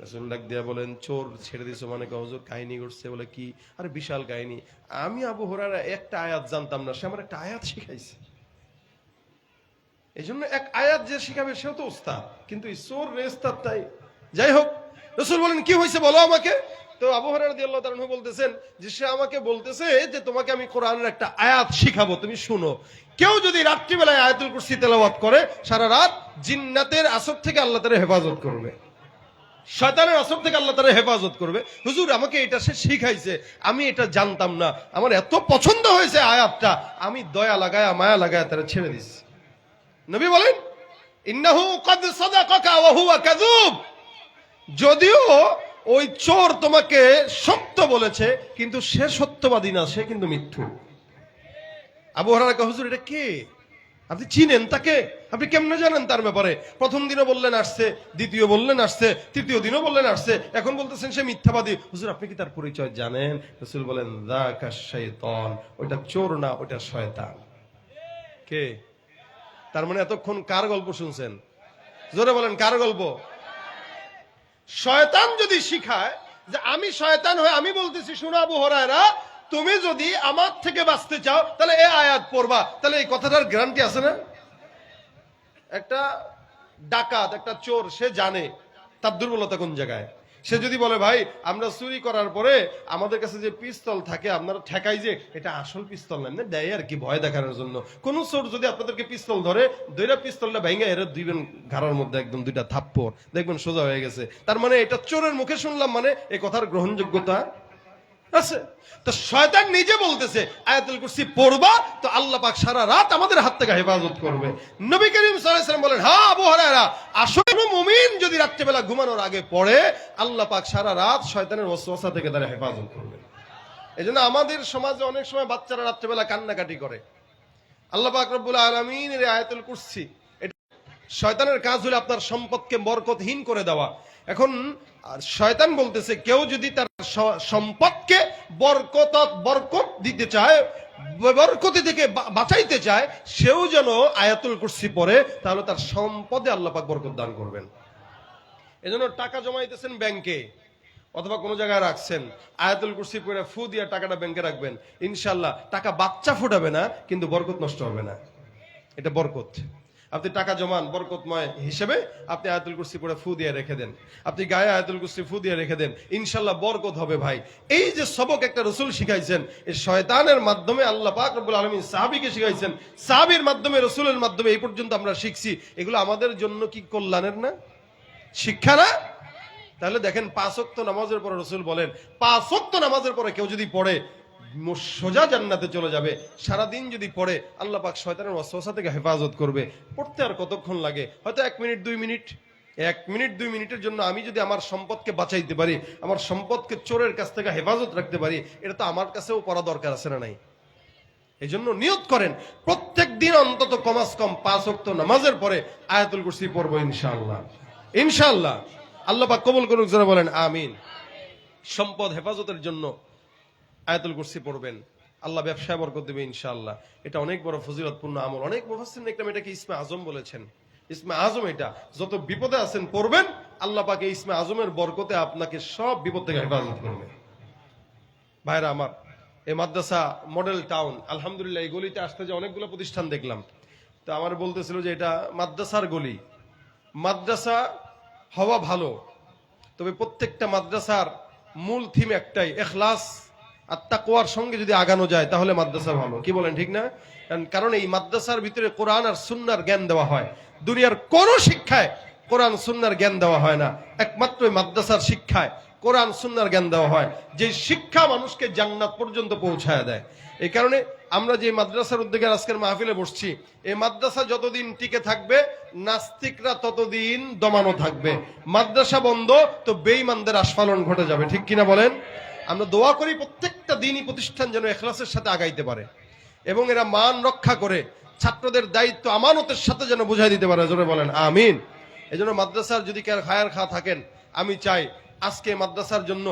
A: রাসূল ডাক দিয়া বলেন, চোর ছেড়ে দিছো মানে? হুজুর কাহিনী ঘটছে। বলে কি? আরে বিশাল কাহিনী। আমি আবু হুরায়রা একটা আয়াত জানতাম না, সে আমার একটা আয়াত শিখাইছে। এই জন্য এক আয়াত যে শিখাবে সেও তো উস্তাদ, কিন্তু এই চোর রেস্তার তাই। যাই হোক, রাসূল বলেন কি হয়েছে বলো আমাকে। তো আবু হুরায়রা রাদিয়াল্লাহু তাআলা আনহু বলতেছেন যে সে আমাকে বলতেছে যে তোমাকে আমি কোরআনের একটা আয়াত শিখাবো, তুমি শুনো। কেউ যদি রাত্রিবেলায় আয়াতুল কুরসি তেলাওয়াত করে সারা রাত জিন্নাতের আসর থেকে আল্লাহ তাআলা হেফাজত করবে, শয়তানের আসর থেকে আল্লাহ তাআলা হেফাজত করবে। হুজুর আমাকে এটা সে শিখাইছে, আমি এটা জানতাম না, আমার এত পছন্দ হয়েছে আয়াতটা, আমি দয়া লাগায়া মায়া লাগায়া তারা ছেড়ে দিচ্ছি। নবী বলেন, ইন্নাহু ক্বাদ সাদাকাকা ওয়া হুয়া কাযুব। যদিও ওই চোর তোমাকে সত্য বলেছে, কিন্তু সে সত্যবাদী না, সে কিন্তু মিথ্যু। আবু হুরায়রা কয়, হুজুর এটা কে? আপনি চিনেন তাকে? আপনি কেমনে জানেন তার ব্যাপারে? প্রথম দিনও বললেন আসছে, দ্বিতীয় বললেন আসছে, তৃতীয় দিনও বললেন আসছে, এখন বলতেছেন সে মিথ্যাবাদী। হুজুর আপনি কি তার পরিচয় জানেন? রাসূল বলেন, যাকা শাইতান। ওটা চোর না, ওটা শয়তান। কে? তার মানে এতক্ষণ কার গল্প শুনছেন? জোরে বলেন, কার গল্প? শয়তান যদি শিখায় যে আমি শয়তান হয়ে আমি বলতেছি, শোনো আবু হুরায়রা, তুমি যদি আমার থেকে বাঁচতে চাও তাহলে এই আয়াত পড়বা, তাহলে এই কথাটার গ্যারান্টি আছে না? একটা ডাকাত, একটা চোর, সে জানে তার দুর্বলতা কোন জায়গায়। সে যদি বলে, ভাই আমরা চুরি করার পরে আমাদের কাছে যে পিস্তল থাকে আপনারা ঠেকাই যে এটা আসল পিস্তল না, দেয় আর কি ভয় দেখানোর জন্য। কোন চোর যদি আপনাদেরকে পিস্তল ধরে, দুইটা পিস্তলটা ভেঙে এর দিবেন ঘাড়ের মধ্যে একদম দুইটা থাপ্পড়, দেখবেন সোজা হয়ে গেছে। তার মানে এটা চোরের মুখে শুনলাম মানে এই কথার গ্রহণযোগ্যতা আছে। তো শয়তান নিজে বলতেছে আয়াতুল কুরসি পড়বা তো আল্লাহ পাক সারা রাত আমাদের হাত থেকে হেফাজত করবে। নবী করিম সাল্লাল্লাহু আলাইহি ওয়াসাল্লাম বলেন, হ্যাঁ আবু হুরায়রা, আসলে মুমিন যদি রাত্রিবেলা ঘুমানোর আগে পড়ে আল্লাহ পাক সারা রাত শয়তানের ওয়াসওয়াসা থেকে তারা হেফাজত করবে। এজন্য আমাদের সমাজে অনেক সময় বাচ্চারা রাত্রিবেলা কান্নাকাটি করে। আল্লাহ পাক রব্বুল আলামিন এর আয়াতুল কুরসি, এটা শয়তানের কাজ হলো আপনার সম্পদকে বরকতহীন করে দেওয়া। এখন শয়তান বলতেছে কেউ যদি তার সম্পদকে বরকত দিতে চায়, বরকতি থেকে বাঁচাইতে চায়, সেও যেন আয়াতুল কুরসি পড়ে, তাহলে তার সম্পদে আল্লাহ পাক বরকত দান করবেন। এজন্য টাকা জমাইতেছেন ব্যাংকে অথবা কোনো জায়গায় রাখছেন, আয়াতুল কুরসি পড়ে ফু দিয়ে টাকাটা ব্যাংকে রাখবেন, ইনশাআল্লাহ টাকা বাচ্চা ফুটাবে না, কিন্তু বরকত নষ্ট হবে না। এটা বরকত। আপনি টাকা জমান বরকতময় হিসেবে আপনি আয়াতুল কুরসি পড়ে ফু দিয়ে রেখে দেন, আপনি গায়ে আয়াতুল কুরসি ফু দিয়ে রেখে দেন, ইনশাআল্লাহ বরকত হবে ভাই। এই যে সবক একটা রাসূল শিখাইছেন, এই শয়তানের মাধ্যমে আল্লাহ পাক রব্বুল আলামিন সাহাবীকে শিখাইছেন, সাহাবীর মাধ্যমে রাসূলের মাধ্যমে এই পর্যন্ত আমরা শিখছি। এগুলো আমাদের জন্য কি কল্যাণের না? শিক্ষা না? তাহলে দেখেন 5 ওয়াক্ত নামাজের পরে রাসূল বলেন 5 ওয়াক্ত নামাজের পরে কেউ যদি পড়ে সোজা জান্নাতে চলে যাবে। সারাদিন যদি পড়ে আল্লাহ পাক শয়তানের ওয়াসওয়াসা থেকে হেফাজত করবে। পড়তে আর কতক্ষণ লাগে? হয়তো 1 মিনিট 2 মিনিট। 1 মিনিট 2 মিনিটের জন্য আমি যদি আমার সম্পদকে বাঁচাইতে পারি, আমার সম্পদকে চোরের কাছ থেকে হেফাজত রাখতে পারি, এটা তো আমার কাছেও পড়া দরকার আছে না নাই? এই জন্য নিয়ত করেন প্রত্যেক দিন অন্তত কমাস কম 5 ওয়াক্ত নামাজের পরে আয়াতুল কুরসি পড়বো ইনশাআল্লাহ। ইনশাআল্লাহ আল্লাহ পাক কবুল করুক, যারা বলেন আমিন। সম্পদ হেফাজতের জন্য আয়াতুল কুরসি পড়বেন, আল্লাহ ব্যবসায় বরকত দেবে ইনশাআল্লাহ। এটা অনেক বড় ফজিলতপূর্ণ আমল। অনেক মুফাসসিরিন ইকরাম এটাকে ইসমে আজম বলেছেন। ইসমে আজম এটা, যত বিপদে আছেন পড়বেন, আল্লাহ পাক এই ইসমে আজমের বরকতে আপনাকে সব বিপদ থেকে হেফাজত করবে। ভাইরা আমার, এই মাদ্রাসা মডেল টাউন, আলহামদুলিল্লাহ এই গলিতে আসতে যে অনেকগুলো প্রতিষ্ঠান দেখলাম, তো আমার বলতেছিল যে এটা মাদ্রাসার গলি। মাদ্রাসা হওয়া ভালো, তবে প্রত্যেকটা মাদ্রাসার মূল থিম একটাই, ইখলাস আর তাকওয়ার সঙ্গে যদি আগানো যায় তাহলে মাদ্রাসা ভালো। কি বলেন, ঠিক না? কারণ এই মাদ্রাসার ভিতরে কোরআন আর সুন্নাহর জ্ঞান দেওয়া হয়। দুনিয়ার কোন শিক্ষায় কোরআন সুন্নাহর জ্ঞান দেওয়া হয় না, একমাত্র মাদ্রাসার শিক্ষায় কোরআন সুন্নাহর জ্ঞান দেওয়া হয়, যে শিক্ষা মানুষকে জান্নাত পর্যন্ত পৌঁছায় দেয়। এই কারণে আমরা যে মাদ্রাসার উদ্যোগে আজকের মাহফিলে বসছি, এই মাদ্রাসা যতদিন টিকে থাকবে নাস্তিকরা ততদিন দমানো থাকবে। মাদ্রাসা বন্ধ তো বেঈমানদের আস্ফালন ঘটে যাবে, ঠিক কিনা বলেন? আমরা দোয়া করি প্রত্যেকটা দিনই প্রতিষ্ঠান যেন ইখলাসের সাথে আগাইতে পারে এবং এরা মান রক্ষা করে ছাত্রদের দায়িত্ব আমানতের সাথে যেন বুঝাই দিতে পারে, জোরে বলেন আমিন। এজন্য মাদ্রাসার যদি কার খায়ার খা থাকেন, আমি চাই আজকে মাদ্রাসার জন্য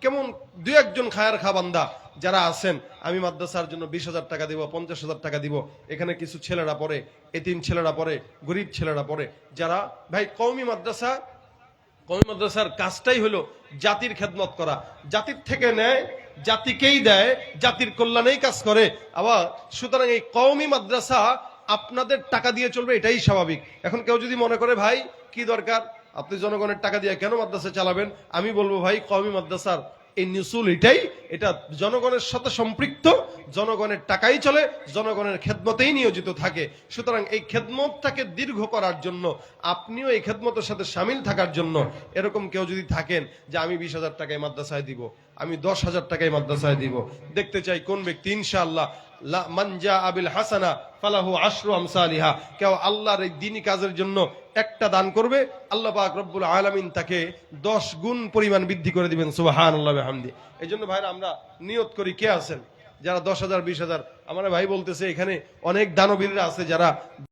A: কেমন 2-1 খায়ার খা বান্দা যারা আছেন, আমি মাদ্রাসার জন্য 20,000 টাকা দিব, 50,000 টাকা দিব। এখানে কিছু ছেলেরা পড়ে, এতিম ছেলেরা পড়ে, গরিব ছেলেরা পড়ে, যারা ভাই কওমি মাদ্রাসা কওমি মাদ্রাসার কাজটাই হলো জাতির খেদমত করা, জাতির থেকে নেয়, জাতিকেই দেয়, জাতির কল্যাণেই কাজ করে। আবার সুতরাং এই কওমি মাদ্রাসা আপনাদের টাকা দিয়ে চলবে, এটাই স্বাভাবিক। এখন কেউ যদি মনে করে ভাই কি দরকার, আপনি জনগণের টাকা দিয়ে কেন মাদ্রাসা চালাবেন, আমি বলবো ভাই কওমি মাদ্রাসার এই নিউসুল এটাই, এটা জনগণের সাথে সম্পৃক্ত, জনগণের টাকাই চলে, জনগণের খেদমতেই নিয়োজিত থাকে। সুতরাং এই খেদমতটাকে দীর্ঘ করার জন্য, আপনিও এই খেদমতের সাথে সামিল থাকার জন্য, এরকম কেউ যদি থাকেন যে আমি 20,000 টাকায় মাদ্রাসায় দিব, আমি 10,000 টাকায় মাদ্রাসায় দিব, দেখতে চাই কোন ব্যক্তি ইনশাআল্লাহ মানজা আবিল হাসানা ফালাহু আশরু আমসালিহা, কেউ আল্লাহর এই দ্বীনি কাজের জন্য একটা দান করবে, আল্লাহ পাক রব্বুল আলামিন তাকে 10 গুণ পরিমাণ বৃদ্ধি করে দিবেন। সুবহানাল্লাহি ওয়া বিহামদি। এইজন্য ভাইরা আমরা নিয়ত করি, কে আছেন যারা 10,000 20,000, আমার ভাই বলতেছে এখানে অনেক দানবীররা আছে যারা